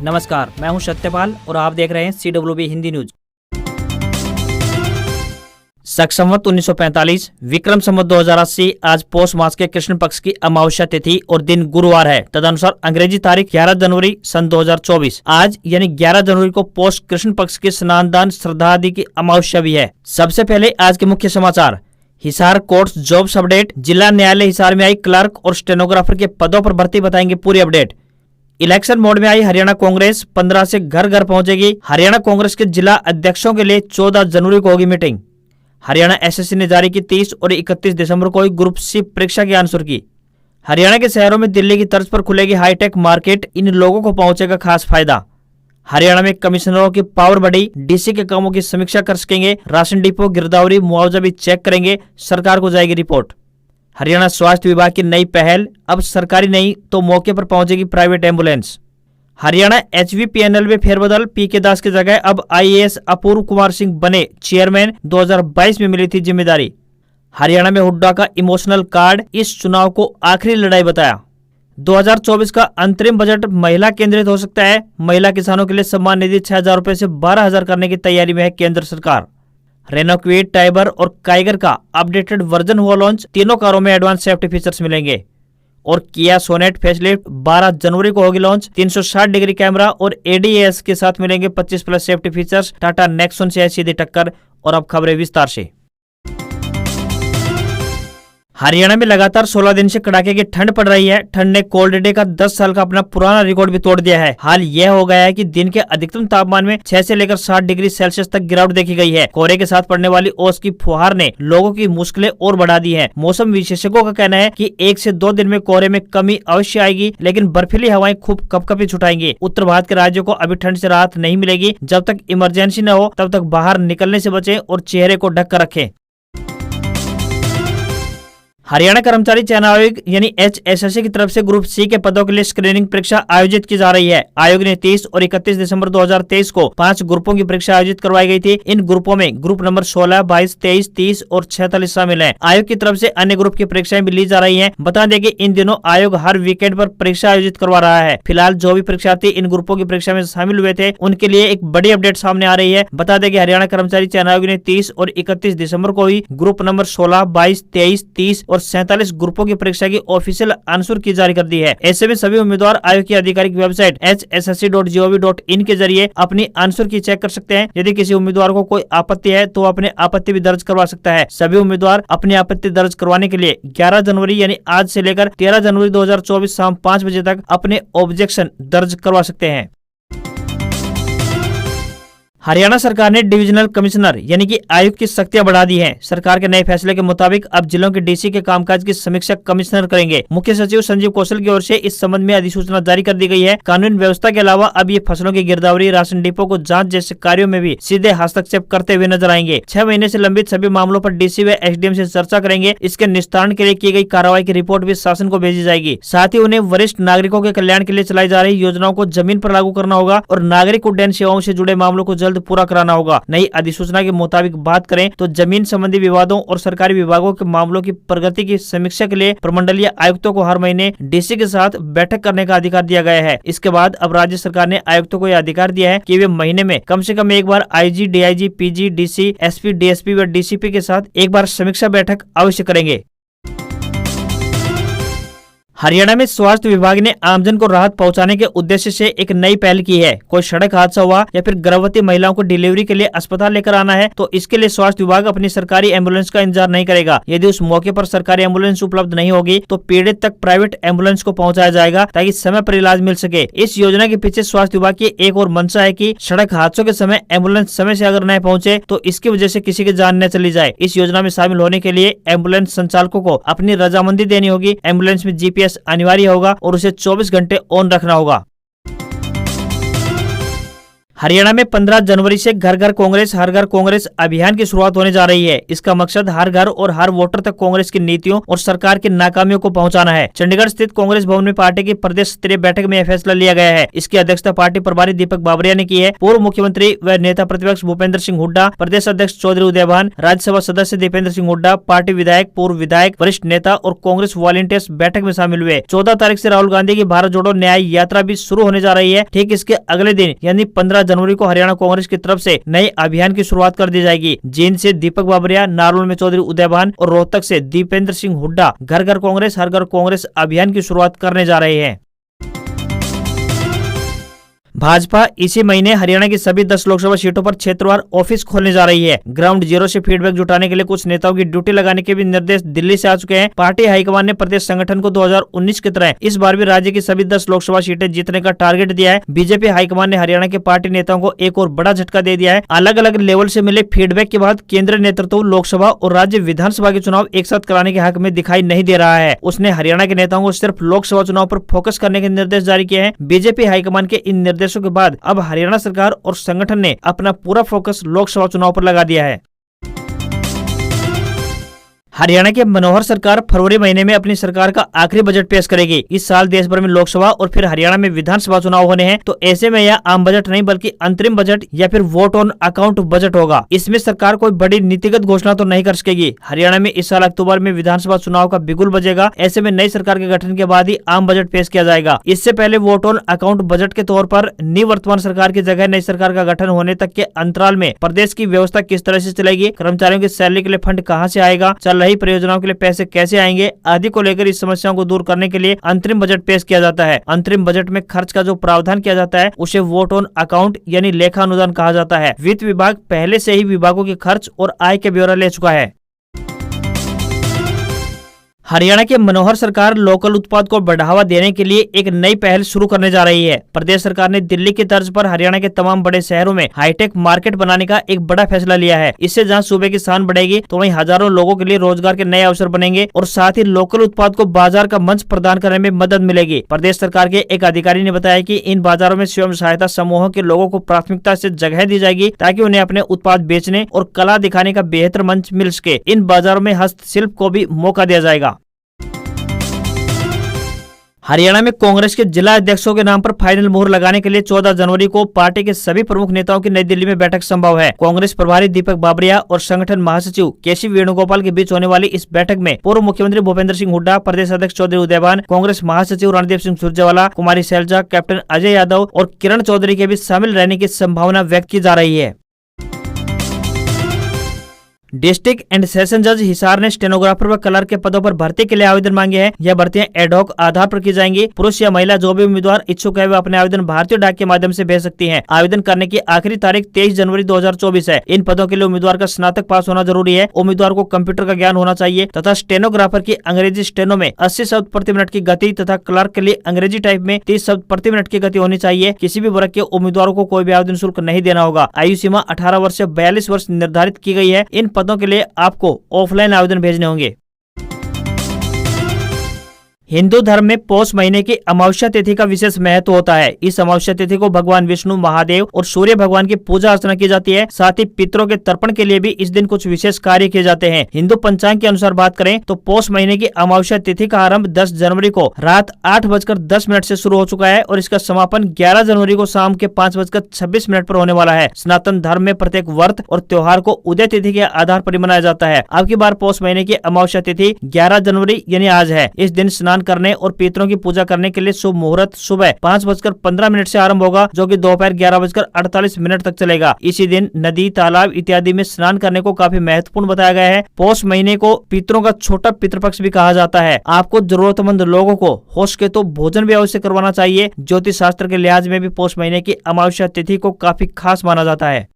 नमस्कार, मैं हूं सत्यपाल और आप देख रहे हैं CWB हिंदी न्यूज। शक संवत 1945, विक्रम संवत 2080। आज पौष मास के कृष्ण पक्ष की अमावस्या तिथि और दिन गुरुवार है। तदनुसार अंग्रेजी तारीख 11 जनवरी सन 2024। आज यानी 11 जनवरी को पौष कृष्ण पक्ष की स्नान दान श्रद्धा आदि की अमावस्या भी है। सबसे पहले आज के मुख्य समाचार। Hisar courts jobs update. जिला न्यायालय हिसार में आई क्लर्क और स्टेनोग्राफर के पदों पर भर्ती, बताएंगे पूरी अपडेट। इलेक्शन मोड में आई हरियाणा कांग्रेस, 15 से घर घर पहुंचेगी। हरियाणा कांग्रेस के जिला अध्यक्षों के लिए 14 जनवरी को होगी मीटिंग। हरियाणा एसएससी ने जारी की 30 और 31 दिसंबर को हुई ग्रुप सी परीक्षा की आंसर की। हरियाणा के शहरों में दिल्ली की तर्ज पर खुलेगी हाईटेक मार्केट, इन लोगों को पहुंचेगा खास फायदा। हरियाणा में कमिश्नरों की पावर बढ़ी, डीसी के कामों की समीक्षा कर सकेंगे। राशन डिपो, गिरदावरी, मुआवजा भी चेक करेंगे, सरकार को जाएगी रिपोर्ट। हरियाणा स्वास्थ्य विभाग की नई पहल, अब सरकारी नहीं तो मौके पर पहुंचेगी प्राइवेट एम्बुलेंस। हरियाणा HVPNL में फेरबदल, PK दास की जगह अब IAS अपूर्व कुमार सिंह बने चेयरमैन, 2022 में मिली थी जिम्मेदारी। हरियाणा में हुड्डा का इमोशनल कार्ड, इस चुनाव को आखिरी लड़ाई बताया। 2024 का अंतरिम बजट महिला केंद्रित हो सकता है। महिला किसानों के लिए सम्मान निधि 6,000 रुपए से 12,000 करने की तैयारी में है केंद्र सरकार। रेनो क्विड, टाइबर और काइगर का अपडेटेड वर्जन हुआ लॉन्च, तीनों कारों में एडवांस सेफ्टी फीचर्स मिलेंगे। और किया सोनेट फेसलिफ्ट 12 जनवरी को होगी लॉन्च, 360 डिग्री कैमरा और ADAS के साथ मिलेंगे 25+ सेफ्टी फीचर्स। टाटा नेक्सॉन से है सीधी टक्कर। और अब खबरें विस्तार से। हरियाणा में लगातार 16 दिन से कड़ाके की ठंड पड़ रही है। ठंड ने कोल्ड डे का 10 साल का अपना पुराना रिकॉर्ड भी तोड़ दिया है। हाल यह हो गया है कि दिन के अधिकतम तापमान में 6 से लेकर 7 डिग्री सेल्सियस तक गिरावट देखी गई है। कोहरे के साथ पड़ने वाली ओस की फुहार ने लोगों की मुश्किलें और बढ़ा दी है। मौसम विशेषज्ञों का कहना है कि 1 से 2 दिन में कोहरे में कमी अवश्य आएगी, लेकिन बर्फीली हवाएं खूब कपकपी छुटाएंगी। उत्तर भारत के राज्यों को अभी ठंड से राहत नहीं मिलेगी। जब तक इमरजेंसी न हो तब तक बाहर निकलने से बचें और चेहरे को ढक कर रखें। हरियाणा कर्मचारी चयन आयोग यानी HSSC की तरफ से ग्रुप सी के पदों के लिए स्क्रीनिंग परीक्षा आयोजित की जा रही है। आयोग ने 30 और 31 दिसंबर 2023 को 5 ग्रुपों की परीक्षा आयोजित करवाई गई थी। इन ग्रुपों में ग्रुप नंबर 16, 22, 23, 30 और 46 शामिल हैं। आयोग की तरफ से अन्य ग्रुप की परीक्षाएं भी ली जा रही हैं। बता दें कि इन दिनों आयोग हर वीकेंड पर परीक्षा आयोजित करवा रहा है। फिलहाल जो भी परीक्षार्थी इन ग्रुपों की परीक्षा में शामिल हुए थे, उनके लिए एक बड़ी अपडेट सामने आ रही है। बता दें कि हरियाणा कर्मचारी चयन आयोग ने 30 और 31 दिसंबर को हुई ग्रुप नंबर 16, 22, 23, 30 और 47 ग्रुपों की परीक्षा की ऑफिशियल आंसर की जारी कर दी है। ऐसे में सभी उम्मीदवार आयोग की आधिकारिक वेबसाइट hssc.gov.in के जरिए अपनी आंसर की चेक कर सकते हैं। यदि किसी उम्मीदवार को कोई आपत्ति है तो अपने आपत्ति भी दर्ज करवा सकता है। सभी उम्मीदवार अपनी आपत्ति दर्ज करवाने के लिए 11 जनवरी यानी आज से लेकर 13 जनवरी 2024 शाम 5 बजे तक अपने ऑब्जेक्शन दर्ज करवा सकते हैं। हरियाणा सरकार ने डिविजनल कमिश्नर यानी कि आयुक्त की शक्तियां बढ़ा दी हैं। सरकार के नए फैसले के मुताबिक अब जिलों के डीसी के कामकाज की समीक्षा कमिश्नर करेंगे। मुख्य सचिव संजीव कौशल की ओर से इस संबंध में अधिसूचना जारी कर दी गई है। कानून व्यवस्था के अलावा अब ये फसलों की गिरदावरी, राशन डिपो को जांच जैसे कार्यों में भी सीधे हस्तक्षेप करते हुए नजर आएंगे। 6 महीने से लंबित सभी मामलों पर डीसी व SDM से चर्चा करेंगे। इसके निस्तारण के लिए की गई कार्रवाई की रिपोर्ट भी शासन को भेजी जाएगी। साथ ही उन्हें वरिष्ठ नागरिकों के कल्याण के लिए चलाई जा रही योजनाओं को जमीन पर लागू करना होगा और नागरिक उड्डयन सेवाओं से जुड़े मामलों को जल्द पूरा कराना होगा। नई अधिसूचना के मुताबिक बात करें तो जमीन संबंधी विवादों और सरकारी विभागों के मामलों की प्रगति की समीक्षा के लिए प्रमंडलीय आयुक्तों को हर महीने डीसी के साथ बैठक करने का अधिकार दिया गया है। इसके बाद अब राज्य सरकार ने आयुक्तों को यह अधिकार दिया है कि वे महीने में कम से कम एक बार IG, DIG, PG, DC, SP, DSP व DCP के साथ एक बार समीक्षा बैठक अवश्य करेंगे। हरियाणा में स्वास्थ्य विभाग ने आमजन को राहत पहुंचाने के उद्देश्य से एक नई पहल की है। कोई सड़क हादसा हुआ या फिर गर्भवती महिलाओं को डिलीवरी के लिए अस्पताल लेकर आना है तो इसके लिए स्वास्थ्य विभाग अपनी सरकारी एम्बुलेंस का इंतजार नहीं करेगा। यदि उस मौके पर सरकारी एम्बुलेंस उपलब्ध नहीं होगी तो पीड़ित तक प्राइवेट एम्बुलेंस को पहुंचाया जाएगा ताकि समय पर इलाज मिल सके। इस योजना के पीछे स्वास्थ्य विभाग की एक और मंशा है कि सड़क हादसों के समय एम्बुलेंस समय से अगर न पहुंचे तो इसकी वजह से किसी की जान न चली जाए। इस योजना में शामिल होने के लिए एम्बुलेंस संचालकों को अपनी रजामंदी देनी होगी। एम्बुलेंस में GPS अनिवार्य होगा और उसे 24 घंटे ऑन रखना होगा। हरियाणा में 15 जनवरी से घर घर कांग्रेस हर घर कांग्रेस अभियान की शुरुआत होने जा रही है। इसका मकसद हर घर और हर वोटर तक कांग्रेस की नीतियों और सरकार की नाकामियों को पहुंचाना है। चंडीगढ़ स्थित कांग्रेस भवन में पार्टी की प्रदेश स्तरीय बैठक में यह फैसला लिया गया है। इसकी अध्यक्षता पार्टी प्रभारी दीपक बाबरिया ने की है। पूर्व मुख्यमंत्री व नेता प्रतिपक्ष भूपेंद्र सिंह हुड्डा, प्रदेश अध्यक्ष चौधरी उदयभान, राज्यसभा सदस्य दीपेंद्र सिंह हुड्डा, पार्टी विधायक, पूर्व विधायक, वरिष्ठ नेता और कांग्रेस वॉलंटियर्स बैठक में शामिल हुए। 14 तारीख से राहुल गांधी की भारत जोड़ो न्याय यात्रा भी शुरू होने जा रही है। ठीक इसके अगले दिन यानी 15 जनवरी को हरियाणा कांग्रेस की तरफ से नए अभियान की शुरुआत कर दी जाएगी। जींद से दीपक बाबरिया, नारनौल में चौधरी उदयभान और रोहतक से दीपेंद्र सिंह हुड्डा घर घर कांग्रेस हर घर कांग्रेस अभियान की शुरुआत करने जा रहे हैं। भाजपा इसी महीने हरियाणा की सभी 10 लोकसभा सीटों पर क्षेत्रवार ऑफिस खोलने जा रही है। ग्राउंड जीरो से फीडबैक जुटाने के लिए कुछ नेताओं की ड्यूटी लगाने के भी निर्देश दिल्ली से आ चुके हैं। पार्टी हाईकमान ने प्रदेश संगठन को 2019 की तरह इस बार भी राज्य की सभी 10 लोकसभा सीटें जीतने का टारगेट दिया है। बीजेपी हाईकमान ने हरियाणा के पार्टी नेताओं को एक और बड़ा झटका दे दिया है। अलग अलग लेवल से मिले फीडबैक के बाद केंद्रीय नेतृत्व लोकसभा और राज्य विधानसभा के चुनाव एक साथ कराने के हक में दिखाई नहीं दे रहा है। उसने हरियाणा के नेताओं को सिर्फ लोकसभा चुनाव पर फोकस करने के निर्देश जारी किए हैं। बीजेपी हाईकमान के इन निर्देशों के बाद अब हरियाणा सरकार और संगठन ने अपना पूरा फोकस लोकसभा चुनाव पर लगा दिया है। हरियाणा की मनोहर सरकार फरवरी महीने में अपनी सरकार का आखिरी बजट पेश करेगी। इस साल देश भर में लोकसभा और फिर हरियाणा में विधानसभा चुनाव होने हैं, तो ऐसे में यह आम बजट नहीं बल्कि अंतरिम बजट या फिर वोट ऑन अकाउंट बजट होगा। इसमें सरकार कोई बड़ी नीतिगत घोषणा तो नहीं कर सकेगी। हरियाणा में इस साल अक्टूबर में विधानसभा चुनाव का बिगुल बजेगा। ऐसे में नई सरकार के गठन के बाद ही आम बजट पेश किया जाएगा। इससे पहले वोट ऑन अकाउंट बजट के तौर पर निवर्तमान सरकार की जगह नई सरकार का गठन होने तक के अंतराल में प्रदेश की व्यवस्था किस तरह से चलेगी, कर्मचारियों की सैलरी के लिए फंड कहाँ से आएगा, चल रही परियोजनाओं के लिए पैसे कैसे आएंगे आदि को लेकर इस समस्याओं को दूर करने के लिए अंतरिम बजट पेश किया जाता है। अंतरिम बजट में खर्च का जो प्रावधान किया जाता है उसे वोट ऑन अकाउंट यानी लेखा अनुदान कहा जाता है। वित्त विभाग पहले से ही विभागों के खर्च और आय के ब्यौरा ले चुका है। हरियाणा की मनोहर सरकार लोकल उत्पाद को बढ़ावा देने के लिए एक नई पहल शुरू करने जा रही है। प्रदेश सरकार ने दिल्ली की तर्ज पर हरियाणा के तमाम बड़े शहरों में हाईटेक मार्केट बनाने का एक बड़ा फैसला लिया है। इससे जहां सूबे की शान बढ़ेगी तो वहीं हजारों लोगों के लिए रोजगार के नए अवसर बनेंगे और साथ ही लोकल उत्पाद को बाजार का मंच प्रदान करने में मदद मिलेगी। प्रदेश सरकार के एक अधिकारी ने बताया कि इन बाजारों में स्वयं सहायता समूहों के लोगों को प्राथमिकता से जगह दी जाएगी ताकि उन्हें अपने उत्पाद बेचने और कला दिखाने का बेहतर मंच मिल सके। इन बाजारों में हस्तशिल्प को भी मौका दिया जाएगा। हरियाणा में कांग्रेस के जिला अध्यक्षों के नाम पर फाइनल मोहर लगाने के लिए 14 जनवरी को पार्टी के सभी प्रमुख नेताओं की नई दिल्ली में बैठक संभव है। कांग्रेस प्रभारी दीपक बाबरिया और संगठन महासचिव केसी वेणुगोपाल के बीच होने वाली इस बैठक में पूर्व मुख्यमंत्री भूपेंद्र सिंह हुड्डा, प्रदेश अध्यक्ष चौधरी उदयभान, कांग्रेस महासचिव रणदीप सिंह सुरजेवाला, कुमारी शैलजा, कैप्टन अजय यादव और किरण चौधरी के भी शामिल रहने की संभावना व्यक्त की जा रही है। डिस्ट्रिक्ट एंड सेशन जज हिसार ने स्टेनोग्राफर व क्लर्क के पदों पर भर्ती के लिए आवेदन मांगे हैं। यह भर्तियां एडहॉक आधार पर की जाएंगी। पुरुष या महिला जो भी उम्मीदवार इच्छुक है वे अपने आवेदन भारतीय डाक के माध्यम से भेज सकती हैं। आवेदन करने की आखिरी तारीख 23 जनवरी 2024 है। इन पदों के लिए उम्मीदवार का स्नातक पास होना जरूरी है। उम्मीदवार को कंप्यूटर का ज्ञान होना चाहिए तथा स्टेनोग्राफर की अंग्रेजी स्टेनो में 80 शब्द प्रति मिनट की गति तथा क्लर्क के लिए अंग्रेजी टाइप में 30 शब्द प्रति मिनट की गति होनी चाहिए। किसी भी वर्ग के उम्मीदवारों को कोई भी आवेदन शुल्क नहीं देना होगा। आयु सीमा 18 वर्ष से 42 वर्ष निर्धारित की गई है। इन पदों के लिए आपको ऑफलाइन आवेदन भेजने होंगे। हिंदू धर्म में पौष महीने की अमावस्या तिथि का विशेष महत्व होता है। इस अमावस्या तिथि को भगवान विष्णु, महादेव और सूर्य भगवान की पूजा अर्चना की जाती है। साथ ही पितरों के तर्पण के लिए भी इस दिन कुछ विशेष कार्य किए जाते हैं। हिंदू पंचांग के अनुसार बात करें तो पौष महीने की अमावस्या तिथि का आरंभ 10 जनवरी को रात 8:10 से शुरू हो चुका है और इसका समापन 11 जनवरी को शाम के 5:26 पर होने वाला है। सनातन धर्म में प्रत्येक व्रत और त्योहार को उदय तिथि के आधार पर मनाया जाता है। अब की बार पौष महीने की अमावस्या तिथि 11 जनवरी यानी आज है। इस दिन स्नान करने और पितरों की पूजा करने के लिए शुभ मुहूर्त सुबह 5:15 से आरंभ होगा जो कि दोपहर 11:48 तक चलेगा। इसी दिन नदी, तालाब इत्यादि में स्नान करने को काफी महत्वपूर्ण बताया गया है। पौष महीने को पितरों का छोटा पितृपक्ष भी कहा जाता है। आपको जरूरतमंद लोगों को हो सके तो भोजन भी अवश्य करवाना चाहिए। ज्योतिष शास्त्र के लिहाज में भी पौष महीने की अमावस्या तिथि को काफी खास माना जाता है।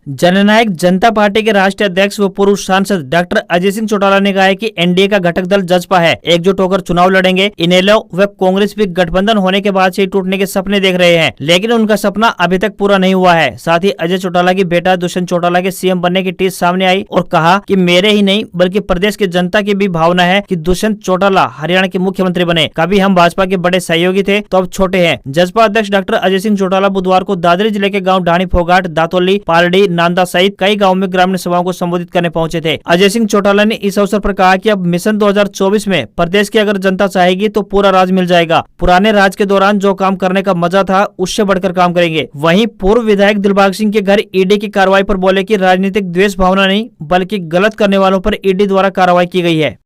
जननायक जनता पार्टी के राष्ट्रीय अध्यक्ष व पूर्व सांसद डॉक्टर अजय सिंह चौटाला ने कहा है कि एनडीए का घटक दल जसपा है, एकजुट होकर चुनाव लड़ेंगे। इनेलो व कांग्रेस भी गठबंधन होने के बाद से टूटने के सपने देख रहे हैं, लेकिन उनका सपना अभी तक पूरा नहीं हुआ है। साथ ही अजय चौटाला की बेटा दुष्यंत चौटाला के सीएम बनने की टीस सामने आई और कहा कि मेरे ही नहीं बल्कि प्रदेश की जनता की भी भावना है कि दुष्यंत चौटाला हरियाणा के मुख्यमंत्री बने। कभी हम भाजपा के बड़े सहयोगी थे तो अब छोटे हैं। जसपा अध्यक्ष डॉक्टर अजय सिंह चौटाला बुधवार को दादरी जिले के गाँव ढाणी फोगाट, दातोली, पालड़ी, नांदा सहित कई गाँव में ग्रामीण सभाओं को संबोधित करने पहुंचे थे। अजय सिंह चौटाला ने इस अवसर पर कहा कि अब मिशन 2024 में प्रदेश की अगर जनता चाहेगी तो पूरा राज मिल जाएगा। पुराने राज के दौरान जो काम करने का मजा था उससे बढ़कर काम करेंगे। वहीं पूर्व विधायक दिलबाग सिंह के घर ईडी की कार्रवाई पर बोले कि राजनीतिक द्वेष भावना नहीं बल्कि गलत करने वालों पर ईडी द्वारा कार्रवाई की गई है।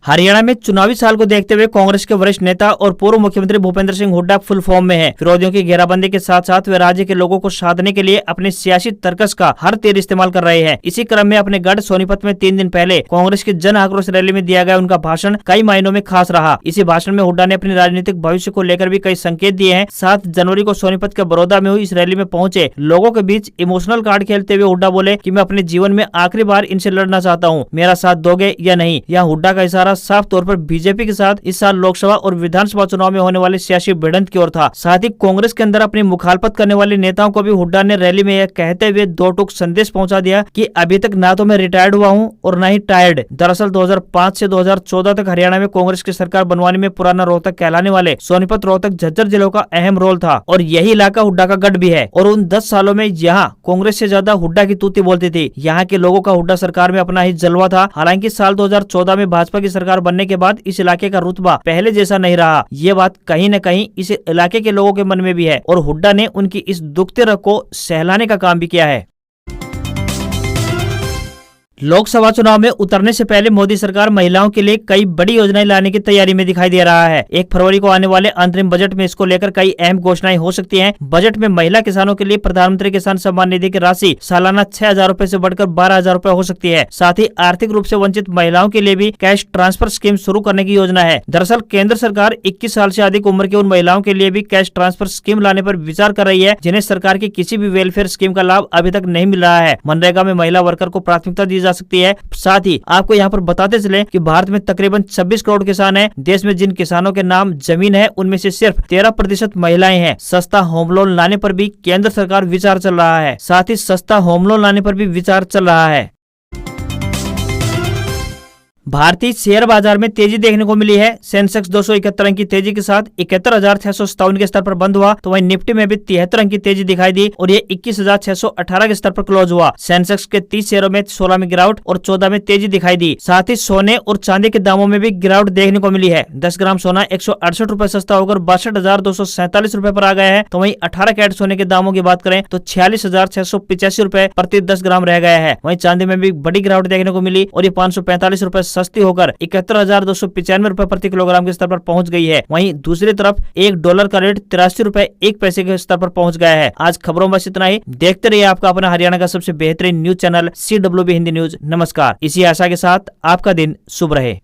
हरियाणा में चुनावी साल को देखते हुए कांग्रेस के वरिष्ठ नेता और पूर्व मुख्यमंत्री भूपेंद्र सिंह हुड्डा फुल फॉर्म में हैं। विरोधियों की घेराबंदी के साथ साथ वे राज्य के लोगों को साधने के लिए अपने सियासी तर्कस का हर तीर इस्तेमाल कर रहे हैं। इसी क्रम में अपने गढ़ सोनीपत में 3 दिन पहले कांग्रेस की जन आक्रोश रैली में दिया गया उनका भाषण कई मायनों में खास रहा। इसी भाषण में हुड्डा ने अपने राजनीतिक भविष्य को लेकर भी कई संकेत दिए हैं। 7 जनवरी को सोनीपत के बड़ौदा में हुई इस रैली में पहुंचे लोगों के बीच इमोशनल कार्ड खेलते हुए हुड्डा बोले कि मैं अपने जीवन में आखिरी बार इनसे लड़ना चाहता हूँ, मेरा साथ दोगे या नहीं। यहाँ हुड्डा का इशारा साफ तौर पर बीजेपी के साथ इस साल लोकसभा और विधानसभा चुनाव में होने वाले सियासी भिड़ंत की ओर था। साथ ही कांग्रेस के अंदर अपनी मुखालफत करने वाले नेताओं को भी हुड्डा ने रैली में यह कहते हुए 2 टूक संदेश पहुंचा दिया कि अभी तक ना तो मैं रिटायर्ड हुआ हूं और ना ही टायर्ड। दरअसल 2005 से 2014 तक हरियाणा में कांग्रेस की सरकार बनवाने में पुराना रोहतक कहलाने वाले सोनीपत, रोहतक, झज्जर जिलों का अहम रोल था और यही इलाका हुड्डा का गढ़ भी है। और उन 10 सालों में यहाँ कांग्रेस से ज्यादा हुड्डा की तूती बोलती थी। यहाँ के लोगों का हुड्डा सरकार में अपना ही जलवा था। हालांकि साल 2014 में भाजपा की सरकार बनने के बाद इस इलाके का रुतबा पहले जैसा नहीं रहा। ये बात कहीं न कहीं इस इलाके के लोगों के मन में भी है और हुड्डा ने उनकी इस दुखते रग को सहलाने का काम भी किया है। लोकसभा चुनाव में उतरने से पहले मोदी सरकार महिलाओं के लिए कई बड़ी योजनाएं लाने की तैयारी में दिखाई दे रहा है। 1 फरवरी को आने वाले अंतरिम बजट में इसको लेकर कई अहम घोषणाएं हो सकती हैं। बजट में महिला किसानों के लिए प्रधानमंत्री किसान सम्मान निधि की राशि सालाना 6,000 रूपए से बढ़कर 12,000 रूपए हो सकती है। साथ ही आर्थिक रूप से वंचित महिलाओं के लिए भी कैश ट्रांसफर स्कीम शुरू करने की योजना है। दरअसल केंद्र सरकार 21 साल से अधिक उम्र की उन महिलाओं के लिए भी कैश ट्रांसफर स्कीम लाने पर विचार कर रही है जिन्हें सरकार की किसी भी वेलफेयर स्कीम का लाभ अभी तक नहीं मिल रहा है। मनरेगा में महिला वर्कर को प्राथमिकता दी जा सकती है। साथ ही आपको यहाँ पर बताते चले कि भारत में तकरीबन 26 करोड़ किसान हैं। देश में जिन किसानों के नाम जमीन है उनमें से सिर्फ 13% महिलाएं हैं। सस्ता होम लोन लाने पर भी केंद्र सरकार विचार चल रहा है। साथ ही सस्ता होम लोन लाने पर भी विचार चल रहा है। भारतीय शेयर बाजार में तेजी देखने को मिली है। सेंसेक्स 271 अंक की तेजी के साथ 71,657 के स्तर पर बंद हुआ तो वहीं निफ्टी में भी 73 अंक की तेजी दिखाई दी और ये 21,618 के स्तर पर क्लोज हुआ। सेंसेक्स के 30 शेयरों में 16 में गिरावट और 14 में तेजी दिखाई दी। साथ ही सोने और चांदी के दामों में भी गिरावट देखने को मिली है। 10 ग्राम सोना 168 रूपए सस्ता होकर 62,247 रूपए पर आ गया है तो वहीं 18 कैरेट सोने के दामों की बात करें तो 46,685 रूपए प्रति 10 ग्राम रह गया है। वहीं चांदी में भी बड़ी गिरावट देखने को मिली और ये 545 रूपए सस्ती होकर 71,295 रूपए प्रति किलोग्राम के स्तर पर पहुंच गई है। वहीं दूसरी तरफ $1 का रेट 83 रूपए 1 पैसे के स्तर पर पहुंच गया है। आज खबरों में बस इतना ही। देखते रहिए आपका अपना हरियाणा का सबसे बेहतरीन news channel CWB Hindi news. नमस्कार। इसी आशा के साथ आपका दिन शुभ रहे।